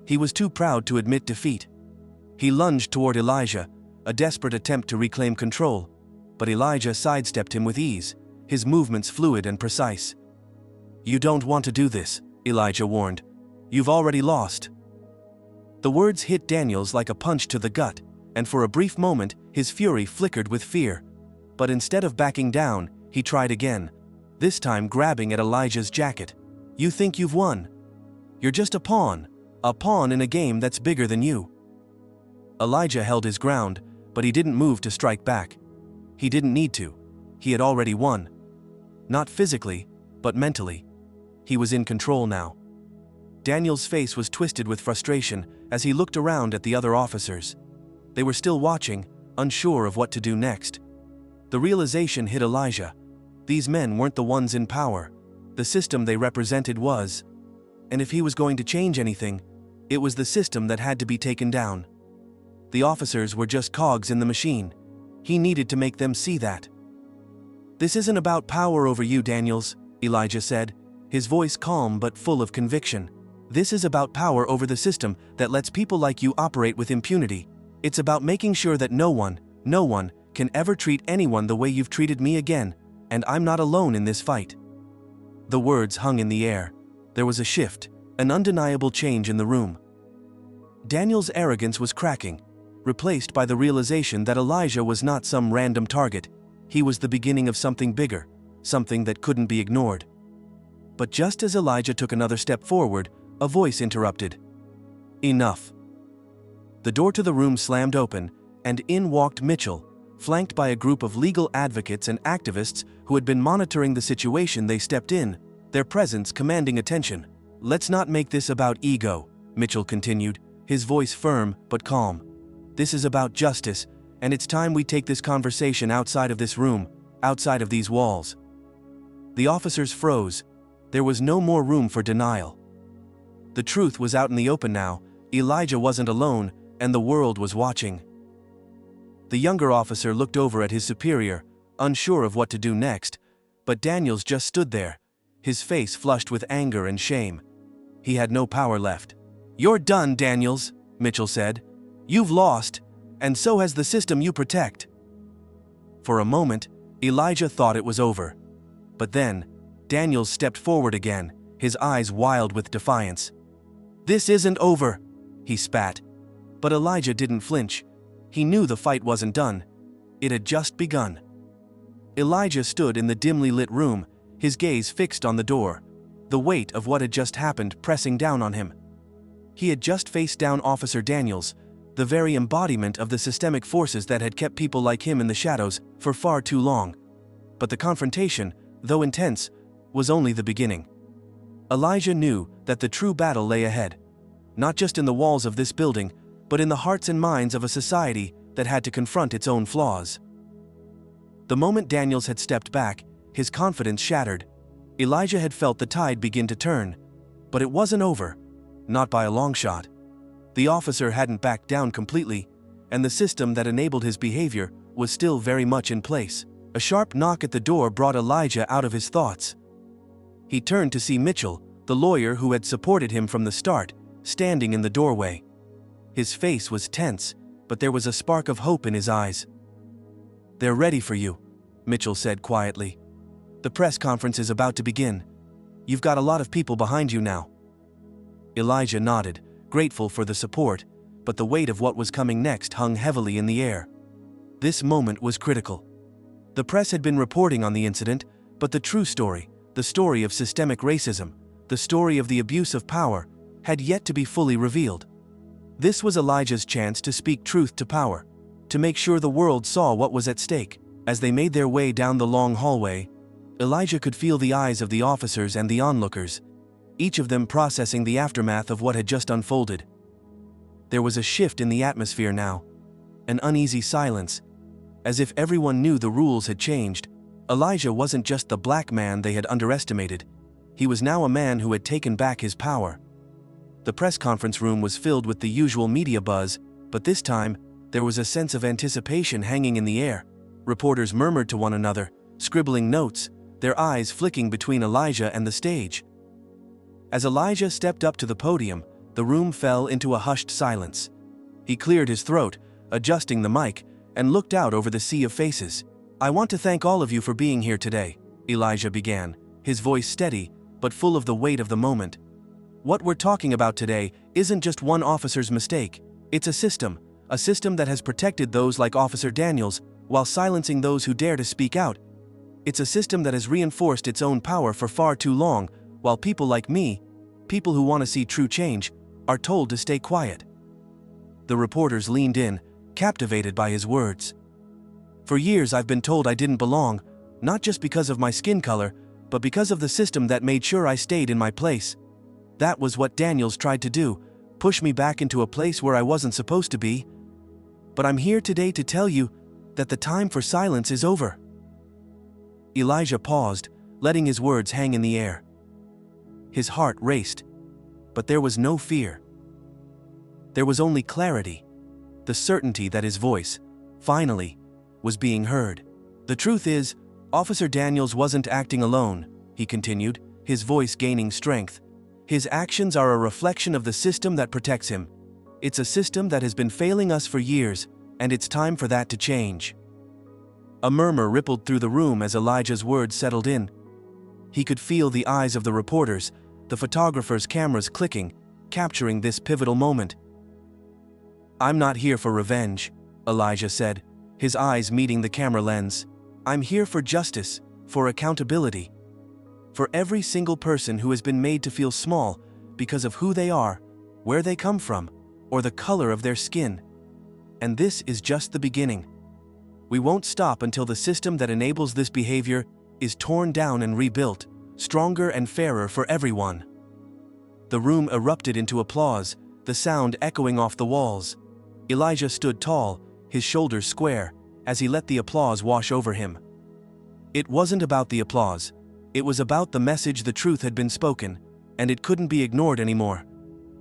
He was too proud to admit defeat. He lunged toward Elijah, a desperate attempt to reclaim control, but Elijah sidestepped him with ease, his movements fluid and precise. "You don't want to do this," Elijah warned. "You've already lost." The words hit Daniels like a punch to the gut, and for a brief moment, his fury flickered with fear. But instead of backing down, he tried again, this time grabbing at Elijah's jacket. "You think you've won? You're just a pawn in a game that's bigger than you." Elijah held his ground, but he didn't move to strike back. He didn't need to. He had already won. Not physically, but mentally. He was in control now. Daniel's face was twisted with frustration as he looked around at the other officers. They were still watching, unsure of what to do next. The realization hit Elijah. These men weren't the ones in power. The system they represented was. And if he was going to change anything, it was the system that had to be taken down. The officers were just cogs in the machine. He needed to make them see that. "This isn't about power over you, Daniels," Elijah said, his voice calm but full of conviction. "This is about power over the system that lets people like you operate with impunity. It's about making sure that no one can ever treat anyone the way you've treated me again, and I'm not alone in this fight." The words hung in the air. There was a shift, an undeniable change in the room. Daniel's arrogance was cracking, replaced by the realization that Elijah was not some random target. He was the beginning of something bigger, something that couldn't be ignored. But just as Elijah took another step forward, a voice interrupted. "Enough." The door to the room slammed open, and in walked Mitchell, flanked by a group of legal advocates and activists who had been monitoring the situation. They stepped in, their presence commanding attention. "Let's not make this about ego," Mitchell continued, his voice firm but calm. "This is about justice, and it's time we take this conversation outside of this room, outside of these walls." The officers froze. There was no more room for denial. The truth was out in the open now. Elijah wasn't alone, and the world was watching. The younger officer looked over at his superior, unsure of what to do next, but Daniels just stood there, his face flushed with anger and shame. He had no power left. "You're done, Daniels," Mitchell said. "You've lost, and so has the system you protect." For a moment, Elijah thought it was over. But then, Daniels stepped forward again, his eyes wild with defiance. "This isn't over," he spat. But Elijah didn't flinch. He knew the fight wasn't done. It had just begun. Elijah stood in the dimly lit room, his gaze fixed on the door, the weight of what had just happened pressing down on him. He had just faced down Officer Daniels, the very embodiment of the systemic forces that had kept people like him in the shadows for far too long. But the confrontation, though intense, was only the beginning. Elijah knew that the true battle lay ahead, not just in the walls of this building, but in the hearts and minds of a society that had to confront its own flaws. The moment Daniels had stepped back, his confidence shattered. Elijah had felt the tide begin to turn. But it wasn't over. Not by a long shot. The officer hadn't backed down completely, and the system that enabled his behavior was still very much in place. A sharp knock at the door brought Elijah out of his thoughts. He turned to see Mitchell, the lawyer who had supported him from the start, standing in the doorway. His face was tense, but there was a spark of hope in his eyes. "They're ready for you," Mitchell said quietly. "The press conference is about to begin. You've got a lot of people behind you now." Elijah nodded, grateful for the support, but the weight of what was coming next hung heavily in the air. This moment was critical. The press had been reporting on the incident, but the true story, the story of systemic racism, the story of the abuse of power, had yet to be fully revealed. This was Elijah's chance to speak truth to power, to make sure the world saw what was at stake. As they made their way down the long hallway, Elijah could feel the eyes of the officers and the onlookers, each of them processing the aftermath of what had just unfolded. There was a shift in the atmosphere now, an uneasy silence, as if everyone knew the rules had changed. Elijah wasn't just the black man they had underestimated. He was now a man who had taken back his power. The press conference room was filled with the usual media buzz, but this time, there was a sense of anticipation hanging in the air. Reporters murmured to one another, scribbling notes, their eyes flicking between Elijah and the stage. As Elijah stepped up to the podium, the room fell into a hushed silence. He cleared his throat, adjusting the mic, and looked out over the sea of faces. "I want to thank all of you for being here today," Elijah began, his voice steady, but full of the weight of the moment. "What we're talking about today isn't just one officer's mistake. It's a system that has protected those like Officer Daniels while silencing those who dare to speak out. It's a system that has reinforced its own power for far too long, while people like me, people who want to see true change, are told to stay quiet." The reporters leaned in, captivated by his words. For years I've been told I didn't belong, not just because of my skin color, but because of the system that made sure I stayed in my place. That was what Daniels tried to do, push me back into a place where I wasn't supposed to be. But I'm here today to tell you that the time for silence is over." Elijah paused, letting his words hang in the air. His heart raced, but there was no fear. There was only clarity, the certainty that his voice, finally, was being heard. "The truth is, Officer Daniels wasn't acting alone," he continued, his voice gaining strength. "His actions are a reflection of the system that protects him. It's a system that has been failing us for years, and it's time for that to change." A murmur rippled through the room as Elijah's words settled in. He could feel the eyes of the reporters, the photographers' cameras clicking, capturing this pivotal moment. "I'm not here for revenge," Elijah said, his eyes meeting the camera lens. "I'm here for justice, for accountability. For every single person who has been made to feel small because of who they are, where they come from, or the color of their skin. And this is just the beginning. We won't stop until the system that enables this behavior is torn down and rebuilt, stronger and fairer for everyone." The room erupted into applause, the sound echoing off the walls. Elijah stood tall, his shoulders square, as he let the applause wash over him. It wasn't about the applause. It was about the message. The truth had been spoken, and it couldn't be ignored anymore.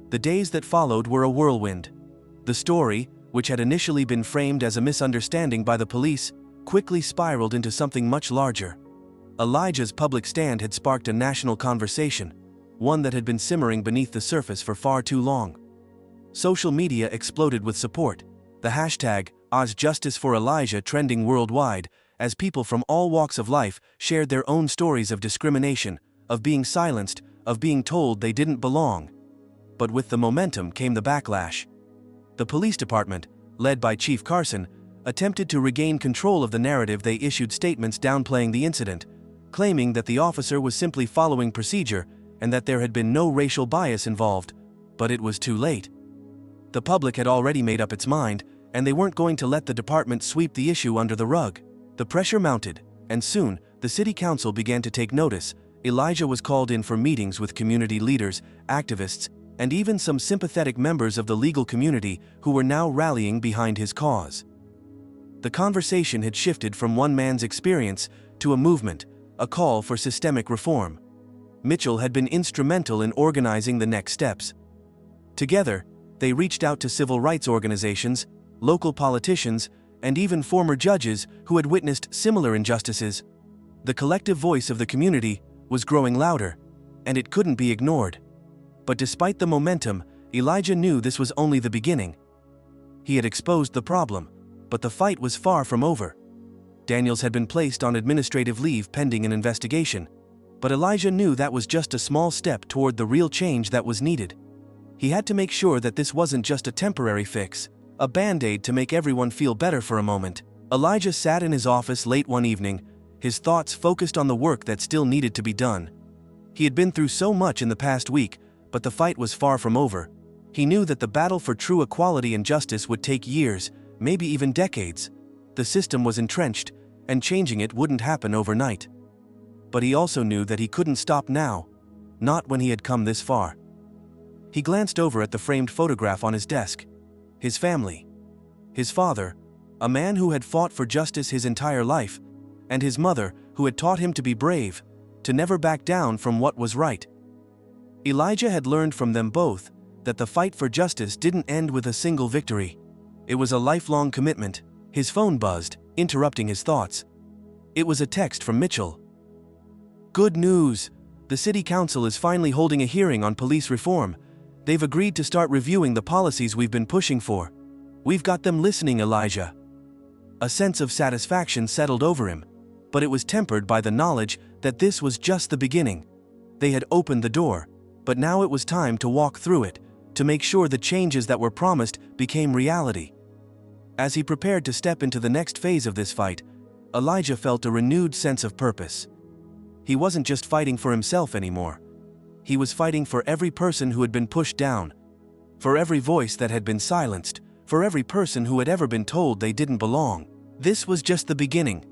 The days that followed were a whirlwind. The story, which had initially been framed as a misunderstanding by the police, quickly spiraled into something much larger. Elijah's public stand had sparked a national conversation, one that had been simmering beneath the surface for far too long. Social media exploded with support, the hashtag #OzJusticeForElijah trending worldwide, as people from all walks of life shared their own stories of discrimination, of being silenced, of being told they didn't belong. But with the momentum came the backlash. The police department, led by Chief Carson, attempted to regain control of the narrative. They issued statements downplaying the incident, claiming that the officer was simply following procedure and that there had been no racial bias involved. But it was too late. The public had already made up its mind, and they weren't going to let the department sweep the issue under the rug. The pressure mounted, and soon, the city council began to take notice. Elijah was called in for meetings with community leaders, activists, and even some sympathetic members of the legal community who were now rallying behind his cause. The conversation had shifted from one man's experience to a movement, a call for systemic reform. Mitchell had been instrumental in organizing the next steps. Together, they reached out to civil rights organizations, local politicians, and even former judges who had witnessed similar injustices. The collective voice of the community was growing louder, and it couldn't be ignored. But despite the momentum, Elijah knew this was only the beginning. He had exposed the problem, but the fight was far from over. Daniels had been placed on administrative leave pending an investigation, but Elijah knew that was just a small step toward the real change that was needed. He had to make sure that this wasn't just a temporary fix, a band-aid to make everyone feel better for a moment. Elijah sat in his office late one evening, his thoughts focused on the work that still needed to be done. He had been through so much in the past week, but the fight was far from over. He knew that the battle for true equality and justice would take years, maybe even decades. The system was entrenched, and changing it wouldn't happen overnight. But he also knew that he couldn't stop now, not when he had come this far. He glanced over at the framed photograph on his desk. His family. His father, a man who had fought for justice his entire life, and his mother, who had taught him to be brave, to never back down from what was right. Elijah had learned from them both that the fight for justice didn't end with a single victory. It was a lifelong commitment. His phone buzzed, interrupting his thoughts. It was a text from Mitchell. "Good news! The city council is finally holding a hearing on police reform. They've agreed to start reviewing the policies we've been pushing for. We've got them listening, Elijah." A sense of satisfaction settled over him, but it was tempered by the knowledge that this was just the beginning. They had opened the door, but now it was time to walk through it, to make sure the changes that were promised became reality. As he prepared to step into the next phase of this fight, Elijah felt a renewed sense of purpose. He wasn't just fighting for himself anymore. He was fighting for every person who had been pushed down, for every voice that had been silenced, for every person who had ever been told they didn't belong. This was just the beginning.